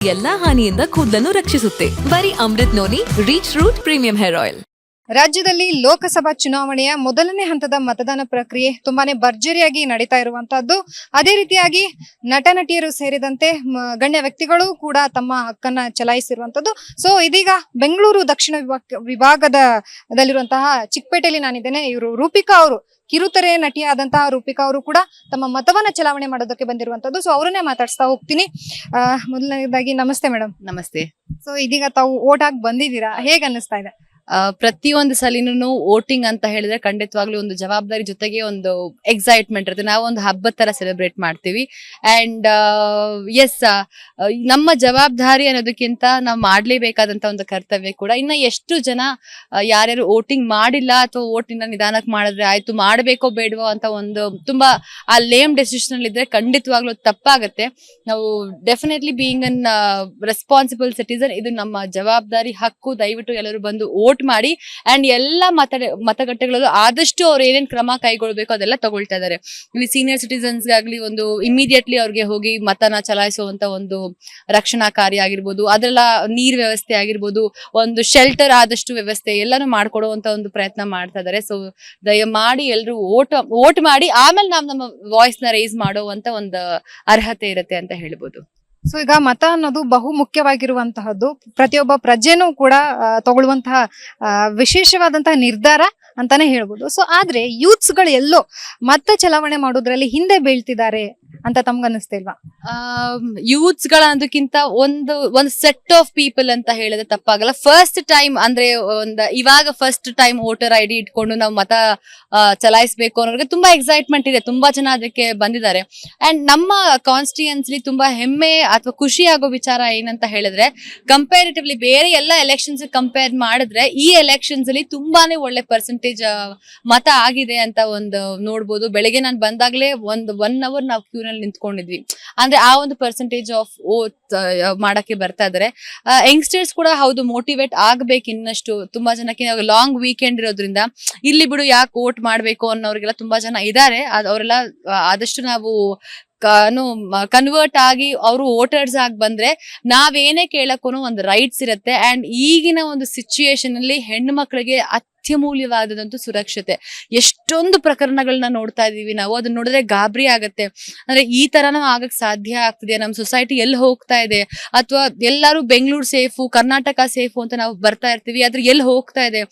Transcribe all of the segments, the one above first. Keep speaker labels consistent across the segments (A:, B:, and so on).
A: ಎಲ್ಲಾ ಹಾನಿಯಿಂದ ಕೂದಲನ್ನು ರಕ್ಷಿಸುತ್ತೆ. ಬರೀ Amrut noni reach root premium hair oil.
B: ರಾಜ್ಯದಲ್ಲಿ ಲೋಕಸಭಾ ಚುನಾವಣೆಯ ಮೊದಲನೇ ಹಂತದ ಮತದಾನ ಪ್ರಕ್ರಿಯೆ ತುಂಬಾನೇ ಭರ್ಜರಿಯಾಗಿ ನಡೀತಾ ಇರುವಂತಹದ್ದು. ಅದೇ ರೀತಿಯಾಗಿ ನಟ ನಟಿಯರು ಸೇರಿದಂತೆ ಗಣ್ಯ ವ್ಯಕ್ತಿಗಳು ಕೂಡ ತಮ್ಮ ಹಕ್ಕನ್ನ ಚಲಾಯಿಸಿರುವಂತದ್ದು. ಸೊ ಇದೀಗ ಬೆಂಗಳೂರು ದಕ್ಷಿಣ ವಿಭಾಗದಲ್ಲಿರುವಂತಹ ಚಿಕ್ಕಪೇಟೆಯಲ್ಲಿ ನಾನಿದ್ದೇನೆ. ಇವರು ರೂಪಿಕಾ ಅವರು, ಕಿರುತೆರೆ ನಟಿಯಾದಂತಹ ರೂಪಿಕಾ ಅವರು ಕೂಡ ತಮ್ಮ ಮತವನ್ನ ಚಲಾವಣೆ ಮಾಡೋದಕ್ಕೆ ಬಂದಿರುವಂತದ್ದು. ಸೊ ಅವರನ್ನೇ ಮಾತಾಡ್ಸ್ತಾ ಹೋಗ್ತೀನಿ. ಮೊದಲನೇದಾಗಿ ನಮಸ್ತೆ ಮೇಡಮ್.
C: ನಮಸ್ತೆ.
B: ಸೊ ಇದೀಗ ತಾವು ಓಟ್ ಹಾಕಿ ಬಂದಿದ್ದೀರಾ, ಹೇಗೆ ಅನ್ನಿಸ್ತಾ ಇದೆ?
C: ಪ್ರತಿಯೊಂದು ಸಲಿನೂ ವೋಟಿಂಗ್ ಅಂತ ಹೇಳಿದ್ರೆ ಖಂಡಿತವಾಗ್ಲೂ ಒಂದು ಜವಾಬ್ದಾರಿ ಜೊತೆಗೆ ಒಂದು ಎಕ್ಸೈಟ್ಮೆಂಟ್ ಇರುತ್ತೆ. ನಾವು ಒಂದು ಹಬ್ಬದ ತರ ಸೆಲೆಬ್ರೇಟ್ ಮಾಡ್ತೀವಿ. ಅಂಡ್ ಎಸ್, ನಮ್ಮ ಜವಾಬ್ದಾರಿ ಅನ್ನೋದಕ್ಕಿಂತ ನಾವು ಮಾಡ್ಲೇಬೇಕಾದಂತ ಒಂದು ಕರ್ತವ್ಯ ಕೂಡ. ಇನ್ನ ಎಷ್ಟು ಜನ ಯಾರ್ಯಾರು ವೋಟಿಂಗ್ ಮಾಡಿಲ್ಲ ಅಥವಾ ವೋಟಿನ ನಿಧಾನಕ್ಕೆ ಮಾಡಿದ್ರೆ ಆಯ್ತು, ಮಾಡ್ಬೇಕೋ ಬೇಡವೋ ಅಂತ ಒಂದು ತುಂಬಾ ಆ ಲೇಮ್ ಡೆಸಿಷನ್ ಅಲ್ಲಿ ಇದ್ರೆ ಖಂಡಿತವಾಗ್ಲೂ ತಪ್ಪಾಗತ್ತೆ. ನಾವು definitely being an responsible citizen, ಇದು ನಮ್ಮ ಜವಾಬ್ದಾರಿ, ಹಕ್ಕು. ದಯವಿಟ್ಟು ಎಲ್ಲರೂ ಬಂದು ವೋಟ್ ಮಾಡಿ ಅಂಡ್ ಎಲ್ಲ ಮತಗಟ್ಟೆಗಳಲ್ಲೂ ಆದಷ್ಟು ಅವ್ರು ಏನೇನ್ ಕ್ರಮ ಕೈಗೊಳ್ಬೇಕು ಅದೆಲ್ಲ ತಗೊಳ್ತಾ ಇದಾರೆ. ಇಲ್ಲಿ ಸೀನಿಯರ್ ಸಿಟಿಸನ್ಸ್ ಗಾಗ್ಲಿ ಒಂದು ಇಮಿಡಿಯೇಟ್ಲಿ ಅವ್ರಿಗೆ ಹೋಗಿ ಮತನ ಚಲಾಯಿಸುವಂತ ಒಂದು ರಕ್ಷಣಾ ಕಾರ್ಯ ಆಗಿರ್ಬೋದು, ಅದೆಲ್ಲ ನೀರ್ ವ್ಯವಸ್ಥೆ ಆಗಿರ್ಬೋದು, ಒಂದು ಶೆಲ್ಟರ್ ಆದಷ್ಟು ವ್ಯವಸ್ಥೆ ಎಲ್ಲಾನು ಮಾಡ್ಕೊಡುವಂತ ಒಂದು ಪ್ರಯತ್ನ ಮಾಡ್ತಾ ಇದಾರೆ. ಸೊ ದಯಮಾಡಿ ಎಲ್ರು ವೋಟ್ ಮಾಡಿ ಆಮೇಲೆ ನಾವು ನಮ್ಮ ವಾಯ್ಸ್ ನ ರೈಸ್ ಮಾಡುವಂತ ಒಂದು ಅರ್ಹತೆ ಇರುತ್ತೆ ಅಂತ ಹೇಳ್ಬೋದು.
B: ಸೊ ಈಗ ಮತ ಅನ್ನೋದು ಬಹು ಮುಖ್ಯವಾಗಿರುವಂತಹದ್ದು. ಪ್ರತಿಯೊಬ್ಬ ಪ್ರಜೆನೂ ಕೂಡ ತಗೊಳ್ಳುವಂತಹ ವಿಶೇಷವಾದಂತಹ ನಿರ್ಧಾರ ಅಂತಾನೆ ಹೇಳ್ಬೋದು. ಸೊ ಆದ್ರೆ ಯೂತ್ಸ್ ಗಳು ಎಲ್ಲೋ ಮತ ಚಲಾವಣೆ ಮಾಡೋದ್ರಲ್ಲಿ ಹಿಂದೆ ಬೀಳ್ತಿದ್ದಾರೆ ಅಂತ ತಮ್ಗನ್ನಿಸ್ತಿಲ್ವಾ?
C: ಯೂತ್ಸ್ ಗಳ ಅನ್ನೋದಕ್ಕಿಂತ ಒಂದು ಸೆಟ್ ಆಫ್ ಪೀಪಲ್ ಅಂತ ಹೇಳಿದ್ರೆ ತಪ್ಪಾಗಲ್ಲ. ಫಸ್ಟ್ ಟೈಮ್ ಅಂದ್ರೆ ಇವಾಗ ಫಸ್ಟ್ ಟೈಮ್ ವೋಟರ್ ಐಡಿ ಇಟ್ಕೊಂಡು ನಾವು ಮತ ಚಲಾಯಿಸಬೇಕು ಅನ್ನೋರಿಗೆ ತುಂಬಾ ಎಕ್ಸೈಟ್ಮೆಂಟ್ ಇದೆ. ತುಂಬಾ ಜನ ಅದಕ್ಕೆ ಬಂದಿದ್ದಾರೆ. ಅಂಡ್ ನಮ್ಮ ಕಾನ್ಸ್ಟಿಟ್ಯೂಯನ್ಸಿ ತುಂಬಾ ಹೆಮ್ಮೆ ಅಥವಾ ಖುಷಿ ಆಗೋ ವಿಚಾರ ಏನಂತ ಹೇಳಿದ್ರೆ, ಕಂಪೇರಿಟಿವ್ಲಿ ಬೇರೆ ಎಲ್ಲ ಎಲೆಕ್ಷನ್ಸ್ ಕಂಪೇರ್ ಮಾಡಿದ್ರೆ ಈ ಎಲೆಕ್ಷನ್ಸ್ ಅಲ್ಲಿ ತುಂಬಾನೇ ಒಳ್ಳೆ ಪರ್ಸೆಂಟೇಜ್ ಮತ ಆಗಿದೆ ಅಂತ ಒಂದು ನೋಡ್ಬೋದು. ಬೆಳಗ್ಗೆ ನಾನು ಬಂದಾಗ್ಲೇ 1 hour ನಾವು ಕ್ಯೂ ನಲ್ಲಿ ನಿಂತ್ಕೊಂಡಿದ್ವಿ. ಅಂದ್ರೆ ಆ ಒಂದು ಪರ್ಸೆಂಟೇಜ್ ಆಫ್ ವೋಟ್ ಮಾಡಕ್ಕೆ ಬರ್ತಾ ಇದಾರೆ. ಯಂಗ್ಸ್ಟರ್ಸ್ ಕೂಡ ಹೌದು ಮೋಟಿವೇಟ್ ಆಗ್ಬೇಕು ಇನ್ನಷ್ಟು. ತುಂಬಾ ಜನಕ್ಕೆ ಲಾಂಗ್ ವೀಕೆಂಡ್ ಇರೋದ್ರಿಂದ ಇಲ್ಲಿ ಬಿಡು ಯಾಕೆ ವೋಟ್ ಮಾಡ್ಬೇಕು ಅನ್ನೋರಿಗೆಲ್ಲ ತುಂಬಾ ಜನ ಇದಾರೆ. ಅವರೆಲ್ಲ ಆದಷ್ಟು ನಾವು ಕನ್ವರ್ಟ್ ಆಗಿ ಅವರು ವೋಟರ್ಸ್ ಆಗಿ ಬಂದ್ರೆ ನಾವೇನೇ ಕೇಳಕ್ಕೂ ಒಂದು ರೈಟ್ಸ್ ಇರುತ್ತೆ. ಅಂಡ್ ಈಗಿನ ಒಂದು ಸಿಚುಯೇಷನ್ ಅಲ್ಲಿ ಹೆಣ್ಣು ಮಕ್ಕಳಿಗೆ ಅತ್ಯಮೂಲ್ಯವಾದದಂತೂ ಸುರಕ್ಷತೆ. ಎಷ್ಟೊಂದು ಪ್ರಕರಣಗಳನ್ನ ನೋಡ್ತಾ ಇದೀವಿ ನಾವು. ಅದನ್ನ ನೋಡಿದ್ರೆ ಗಾಬರಿ ಆಗತ್ತೆ. ಅಂದ್ರೆ ಈ ತರನೂ ಆಗಕ್ ಸಾಧ್ಯ ಆಗ್ತಿದೆ? ನಮ್ ಸೊಸೈಟಿ ಎಲ್ಲಿ ಹೋಗ್ತಾ ಇದೆ? ಅಥವಾ ಎಲ್ಲಾರು ಬೆಂಗಳೂರು ಸೇಫು, ಕರ್ನಾಟಕ ಸೇಫು ಅಂತ ನಾವು ಬರ್ತಾ ಇರ್ತೀವಿ, ಆದ್ರೆ ಎಲ್ಲಿ ಹೋಗ್ತಾ ಇದೆ?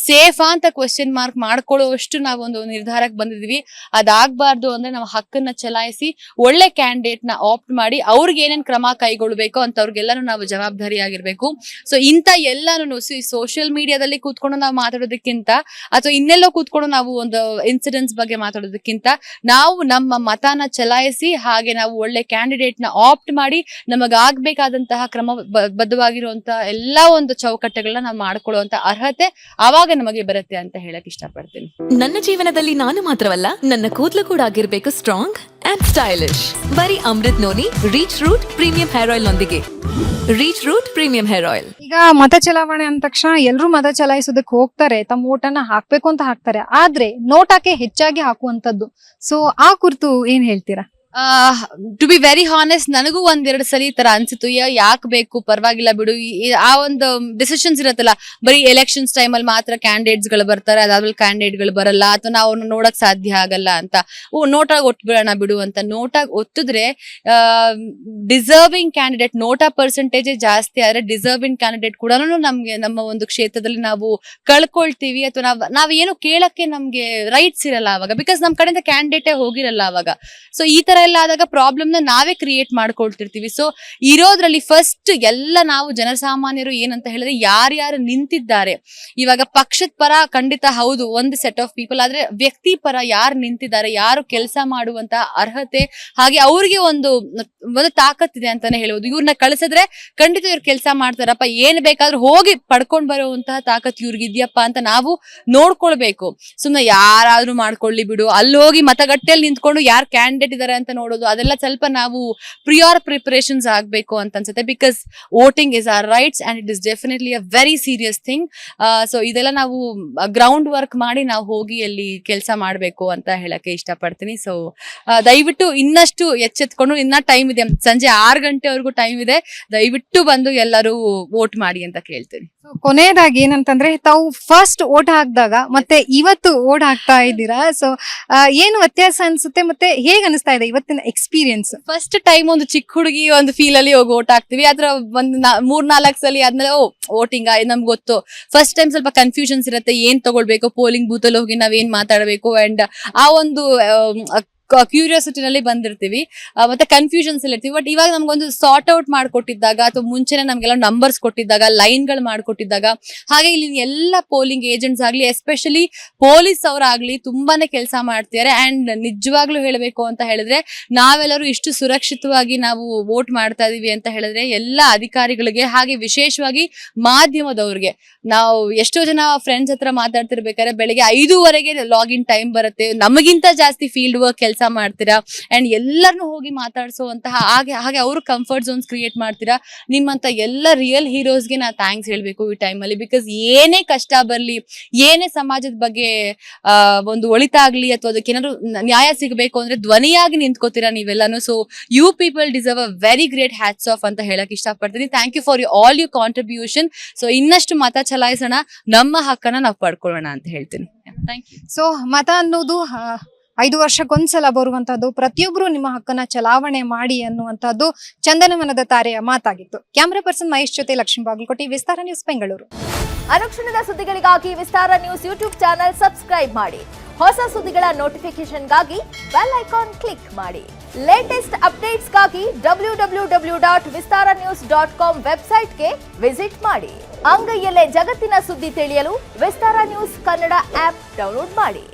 C: ಸೇಫಾ ಅಂತ ಕ್ವೆಶ್ಚನ್ ಮಾರ್ಕ್ ಮಾಡ್ಕೊಳ್ಳೋಷ್ಟು ನಾವೊಂದು ನಿರ್ಧಾರಕ್ಕೆ ಬಂದಿದೀವಿ. ಅದಾಗಬಾರ್ದು ಅಂದ್ರೆ ನಾವು ಹಕ್ಕನ್ನ ಚಲಾಯಿಸಿ ಒಳ್ಳೆ ಕ್ಯಾಂಡಿಡೇಟ್ ನ ಆಪ್ಟ್ ಮಾಡಿ ಅವ್ರಿಗೆ ಏನೇನ್ ಕ್ರಮ ಕೈಗೊಳ್ಬೇಕು ಅಂತ ಅವ್ರಿಗೆಲ್ಲಾನು ನಾವು ಜವಾಬ್ದಾರಿ ಆಗಿರ್ಬೇಕು. ಸೊ ಇಂತ ಎಲ್ಲಾನು ಸೋಷಿಯಲ್ ಮೀಡಿಯಾದಲ್ಲಿ ಕೂತ್ಕೊಂಡು ನಾವು ಮಾತಾಡೋದಕ್ಕಿಂತ ಅಥವಾ ಇನ್ನೆಲ್ಲೋ ಕೂತ್ಕೊಂಡು ನಾವು ಒಂದು ಇನ್ಸಿಡೆಂಟ್ಸ್ ಬಗ್ಗೆ ಮಾತಾಡೋದಕ್ಕಿಂತ ನಾವು ನಮ್ಮ ಮತನ ಚಲಾಯಿಸಿ ಹಾಗೆ ನಾವು ಒಳ್ಳೆ ಕ್ಯಾಂಡಿಡೇಟ್ ನ ಆಪ್ಟ್ ಮಾಡಿ ನಮಗಾಗಬೇಕಾದಂತಹ ಕ್ರಮಬದ್ಧವಾಗಿರುವಂತಹ ಎಲ್ಲಾ ಒಂದು ಚೌಕಟ್ಟುಗಳನ್ನ ನಾವು ಮಾಡ್ಕೊಳ್ಳುವಂತ ಅರ್ಹತೆ ಆವಾಗ ನಮಗೆ ಬರುತ್ತೆ ಅಂತ ಹೇಳಕ್ ಇಷ್ಟಪಡ್ತೀನಿ.
A: ನನ್ನ ಜೀವನದಲ್ಲಿ ನಾನು ಮಾತ್ರವಲ್ಲ, ನನ್ನ ಕೂದಲು ಕೂಡ ಆಗಿರ್ಬೇಕು ಸ್ಟ್ರಾಂಗ್ ಅಂಡ್ ಸ್ಟೈಲಿಶ್. ಬರೀ Amrut noni reach root premium hair oil ನೊಂದಿಗೆ. Reach root premium hair oil.
B: ಈಗ ಮತ ಚಲಾವಣೆ ಅಂದ ತಕ್ಷಣ ಎಲ್ಲರೂ ಮತ ಚಲಾಯಿಸೋದಕ್ಕೆ ಹೋಗ್ತಾರೆ, ತಮ್ಮ ಓಟನ್ನ ಹಾಕ್ಬೇಕು ಅಂತ ಹಾಕ್ತಾರೆ. ಆದ್ರೆ ನೋಟಾಕೆ ಹೆಚ್ಚಾಗಿ ಹಾಕುವಂತದ್ದು. ಸೊ ಆ ಕುರಿತು ಏನ್ ಹೇಳ್ತೀರಾ?
C: ಟು ಬಿ ವೆರಿ ಹಾನೆಸ್ಟ್, ನನಗೂ 1-2 ಸಲ ಈ ತರ ಅನ್ಸಿತ್ತು. ಯಾಕೆ ಬೇಕು, ಪರವಾಗಿಲ್ಲ ಬಿಡು. ಆ ಒಂದು ಡಿಸಿಷನ್ಸ್ ಇರತ್ತಲ್ಲ, ಬರೀ ಎಲೆಕ್ಷನ್ಸ್ ಟೈಮ್ ಅಲ್ಲಿ ಮಾತ್ರ ಕ್ಯಾಂಡಿಡೇಟ್ಸ್ ಗಳು ಬರ್ತಾರೆ, ಅದಾದ್ಮೇಲೆ ಕ್ಯಾಂಡಿಡೇಟ್ ಗಳು ಬರಲ್ಲ ಅಥವಾ ನಾವು ನೋಡಕ್ ಸಾಧ್ಯ ಆಗಲ್ಲ ಅಂತ. ನೋಟಾಗಿ ಒಟ್ಬಿಡೋಣ ಬಿಡು ಅಂತ. ನೋಟಾಗಿ ಒತ್ತಿದ್ರೆ ಡಿಸರ್ವಿಂಗ್ ಕ್ಯಾಂಡಿಡೇಟ್, ನೋಟಾ ಪರ್ಸೆಂಟೇಜ್ ಜಾಸ್ತಿ ಆದ್ರೆ ಡಿಸರ್ವಿಂಗ್ ಕ್ಯಾಂಡಿಡೇಟ್ ಕೂಡ ನಮ್ಗೆ ನಮ್ಮ ಒಂದು ಕ್ಷೇತ್ರದಲ್ಲಿ ನಾವು ಕಳ್ಕೊಳ್ತೀವಿ ಅಥವಾ ನಾವ್ ಏನು ಕೇಳಕ್ಕೆ ನಮ್ಗೆ ರೈಟ್ಸ್ ಇರಲ್ಲ ಅವಾಗ. ಬಿಕಾಸ್ ನಮ್ ಕಡೆಯಿಂದ ಕ್ಯಾಂಡಿಡೇಟೇ ಹೋಗಿರಲ್ಲ ಅವಾಗ. ಸೊ ಈ ತರ ಎಲ್ಲ ಆದಾಗ ಪ್ರಾಬ್ಲಮ್ ನ ನಾವೇ ಕ್ರಿಯೇಟ್ ಮಾಡ್ಕೊಳ್ತಿರ್ತೀವಿ. ಸೊ ಇರೋದ್ರಲ್ಲಿ ಫಸ್ಟ್ ಎಲ್ಲ ನಾವು ಜನಸಾಮಾನ್ಯರು ಏನಂತ ಹೇಳಿದ್ರೆ ಯಾರ್ಯಾರು ನಿಂತಿದ್ದಾರೆ, ಇವಾಗ ಪಕ್ಷದ ಪರ ಖಂಡಿತ ಹೌದು ಒಂದು ಸೆಟ್ ಆಫ್ ಪೀಪಲ್, ಆದ್ರೆ ವ್ಯಕ್ತಿ ಪರ ಯಾರು ನಿಂತಿದ್ದಾರೆ, ಯಾರು ಕೆಲಸ ಮಾಡುವಂತ ಅರ್ಹತೆ ಹಾಗೆ ಅವ್ರಿಗೆ ಒಂದು ತಾಕತ್ತಿದೆ ಅಂತಾನೆ ಹೇಳ್ಬೋದು. ಇವ್ರನ್ನ ಕಳಿಸಿದ್ರೆ ಖಂಡಿತ ಇವ್ರು ಕೆಲಸ ಮಾಡ್ತಾರಪ್ಪ, ಏನ್ ಬೇಕಾದ್ರೂ ಹೋಗಿ ಪಡ್ಕೊಂಡ್ ಬರುವಂತಹ ತಾಕತ್ ಇವ್ರಿಗೆ ಇದೆಯಪ್ಪ ಅಂತ ನಾವು ನೋಡ್ಕೊಳ್ಬೇಕು. ಸುಮ್ನೆ ಯಾರಾದ್ರೂ ಮಾಡ್ಕೊಳ್ಳಿ ಬಿಡು, ಅಲ್ಲಿ ಹೋಗಿ ಮತಗಟ್ಟೆಯಲ್ಲಿ ನಿಂತ್ಕೊಂಡು ಯಾರು ಕ್ಯಾಂಡಿಡೇಟ್ ಇದಾರೆ ಅಂತ ನೋಡೋದು ಅದೆಲ್ಲ ಸ್ವಲ್ಪ ನಾವು ಪ್ರಿಯರ್ ಪ್ರಿಪರೇಷನ್ಸ್ ಆಗ್ಬೇಕು ಅಂತ ಅನ್ಸುತ್ತೆ. Because voting is our rights and it is definitely a very serious thing. So ಇದೆಲ್ಲ ನಾವು ಗ್ರೌಂಡ್ ವರ್ಕ್ ಮಾಡಿ ನಾವು ಹೋಗಿ ಅಲ್ಲಿ ಕೆಲಸ ಮಾಡಬೇಕು ಅಂತ ಹೇಳಕ್ಕೆ ಇಷ್ಟಪಡ್ತೀನಿ. ಸೊ ದಯವಿಟ್ಟು ಇನ್ನಷ್ಟು ಎಚ್ಚೆತ್ಕೊಂಡು, ಇನ್ನ ಟೈಮ್ ಇದೆ, ಸಂಜೆ 6 ಗಂಟೆವರೆಗೂ ಟೈಮ್ ಇದೆ, ದಯವಿಟ್ಟು ಬಂದು ಎಲ್ಲರೂ ವೋಟ್ ಮಾಡಿ ಅಂತ ಕೇಳ್ತೀನಿ.
B: ಕೊನೆಯದಾಗಿ ಏನಂತಂದ್ರೆ, ತಾವು ಫಸ್ಟ್ ಓಟ್ ಹಾಕಿದಾಗ ಮತ್ತೆ ಇವತ್ತು ಓಟ್ ಹಾಕ್ತಾ ಇದ್ದೀರಾ, ಸೊ ಏನು ವ್ಯತ್ಯಾಸ ಅನ್ಸುತ್ತೆ ಮತ್ತೆ ಹೇಗ್ ಅನಿಸ್ತಾ ಇದೆ ಇವತ್ತಿನ ಎಕ್ಸ್ಪೀರಿಯನ್ಸ್?
C: ಫಸ್ಟ್ ಟೈಮ್ ಒಂದು ಚಿಕ್ಕ ಹುಡುಗಿ ಒಂದು ಫೀಲ್ ಅಲ್ಲಿ ಹೋಗಿ ಓಟ್ ಹಾಕ್ತಿವಿ, ಅದ್ರ ಒಂದ್ 3-4 ಸಲ ಆದ್ಮೇಲೆ ವೋಟಿಂಗ್ ನಮ್ಗೆ ಗೊತ್ತು. ಫಸ್ಟ್ ಟೈಮ್ ಸ್ವಲ್ಪ ಕನ್ಫ್ಯೂಷನ್ಸ್ ಇರುತ್ತೆ, ಏನ್ ತಗೊಳ್ಬೇಕು, ಪೋಲಿಂಗ್ ಬೂತ್ ಅಲ್ಲಿ ಹೋಗಿ ನಾವ್ ಏನ್ ಮಾತಾಡ್ಬೇಕು, ಅಂಡ್ ಆ ಒಂದು ಕ್ಯೂರಿಯಾಸಿಟಿನಲ್ಲಿ ಬಂದಿರ್ತೀವಿ, ಮತ್ತೆ ಕನ್ಫ್ಯೂಷನ್ಸ್ ಅಲ್ಲಿ ಇರ್ತೀವಿ. ಬಟ್ ಇವಾಗ ನಮ್ಗೊಂದು ಸಾರ್ಟ್ ಔಟ್ ಮಾಡ್ಕೊಟ್ಟಿದ್ದಾಗ ಅಥವಾ ಮುಂಚೆನೆ ನಮ್ಗೆಲ್ಲ ನಂಬರ್ಸ್ ಕೊಟ್ಟಿದ್ದಾಗ, ಲೈನ್ ಗಳು ಮಾಡ್ಕೊಟ್ಟಿದ್ದಾಗ, ಹಾಗೆ ಇಲ್ಲಿ ಎಲ್ಲ ಪೋಲಿಂಗ್ ಏಜೆಂಟ್ಸ್ ಆಗ್ಲಿ, ಎಸ್ಪೆಷಲಿ ಪೊಲೀಸ್ ಅವರಾಗ್ಲಿ ತುಂಬಾನೇ ಕೆಲಸ ಮಾಡ್ತಿದ್ದಾರೆ. ಅಂಡ್ ನಿಜವಾಗ್ಲೂ ಹೇಳ್ಬೇಕು ಅಂತ ಹೇಳಿದ್ರೆ, ನಾವೆಲ್ಲರೂ ಇಷ್ಟು ಸುರಕ್ಷಿತವಾಗಿ ನಾವು ವೋಟ್ ಮಾಡ್ತಾ ಇದೀವಿ ಅಂತ ಹೇಳಿದ್ರೆ ಎಲ್ಲ ಅಧಿಕಾರಿಗಳಿಗೆ, ಹಾಗೆ ವಿಶೇಷವಾಗಿ ಮಾಧ್ಯಮದವ್ರಿಗೆ. ನಾವು ಎಷ್ಟೋ ಜನ ಫ್ರೆಂಡ್ಸ್ ಹತ್ರ ಮಾತಾಡ್ತಿರ್ಬೇಕಾದ್ರೆ ಬೆಳಿಗ್ಗೆ 5:15 ಲಾಗಿನ್ ಟೈಮ್ ಬರುತ್ತೆ, ನಮಗಿಂತ ಜಾಸ್ತಿ ಫೀಲ್ಡ್ ವರ್ಕ್ ಕೆಲಸ ಮಾಡ್ತೀರಾ ಅಂಡ್ ಎಲ್ಲರನ್ನು ಹೋಗಿ ಮಾತಾಡ್ಸೋಂತಹ ಹಾಗೆ ಅವರು ಕಂಫರ್ಟ್ ಝೋನ್ಸ್ ಕ್ರಿಯೇಟ್ ಮಾಡ್ತೀರಾ. ನಿಮ್ಮಂತ ಎಲ್ಲ ರಿಯಲ್ ಹೀರೋಸ್ಗೆ ನಾ ಥ್ಯಾಂಕ್ಸ್ ಹೇಳ್ಬೇಕು ಈ ಟೈಮಲ್ಲಿ. ಬಿಕಾಸ್ ಏನೇ ಕಷ್ಟ ಬರ್ಲಿ, ಏನೇ ಸಮಾಜದ ಬಗ್ಗೆ ಒಂದು ಒಳಿತಾಗ್ಲಿ ಅಥವಾ ಅದಕ್ಕೆ ಏನಾದ್ರು ನ್ಯಾಯ ಸಿಗಬೇಕು ಅಂದ್ರೆ ಧ್ವನಿಯಾಗಿ ನಿಂತ್ಕೋತೀರಾ ನೀವೆಲ್ಲಾನು. So you people deserve a very great hats off ಅಂತ ಹೇಳಕ್ ಇಷ್ಟಪಡ್ತೀನಿ. Thank you for all your contribution. So ಇನ್ನಷ್ಟು ಮತ ಚಲಾಯಿಸೋಣ, ನಮ್ಮ ಹಕ್ಕನ್ನ ನಾವು ಪಡ್ಕೊಳ್ಳೋಣ ಅಂತ ಹೇಳ್ತೀನಿ. Thank you.
B: ಸೊ ಮತ ಅನ್ನೋದು 5 ವರ್ಷಕ್ಕೊಂದ್ಸಲ ಬರುವಂತದ್ದು, ಪ್ರತಿಯೊಬ್ರು ನಿಮ್ಮ ಹಕ್ಕನ್ನ ಚಲಾವಣೆ ಮಾಡಿ ಅನ್ನುವಂತದ್ದು ಚಂದನವನದ ತಾರೆಯ ಮಾತಾಗಿತ್ತು. ಕ್ಯಾಮರಾ ಪರ್ಸನ್ ಮಹೇಶ್ ಜೊತೆ ಲಕ್ಷ್ಮೀ ಬಾಗಲಕೋಟೆ, ವಿಸ್ತಾರ ನ್ಯೂಸ್, ಬೆಂಗಳೂರು.
D: ಅನುಕ್ಷಣದ ಸುದ್ದಿಗಳಿಗಾಗಿ ವಿಸ್ತಾರ ನ್ಯೂಸ್ ಯೂಟ್ಯೂಬ್ ಚಾನೆಲ್ ಸಬ್ಸ್ಕ್ರೈಬ್ ಮಾಡಿ. ಹೊಸ ಸುದ್ದಿಗಳ ನೋಟಿಫಿಕೇಶನ್ಗಾಗಿ ಬೆಲ್ ಐಕಾನ್ ಕ್ಲಿಕ್ ಮಾಡಿ. ಲೇಟೆಸ್ಟ್ ಅಪ್ಡೇಟ್ಸ್ಗಾಗಿ www.vistaranews.com ವೆಬ್ಸೈಟ್ಗೆ ವಿಸಿಟ್ ಮಾಡಿ. ಅಂಗೈಯಲ್ಲೇ ಜಗತ್ತಿನ ಸುದ್ದಿ ತಿಳಿಯಲು ವಿಸ್ತಾರ ನ್ಯೂಸ್ ಕನ್ನಡ ಆಪ್ ಡೌನ್ಲೋಡ್ ಮಾಡಿ.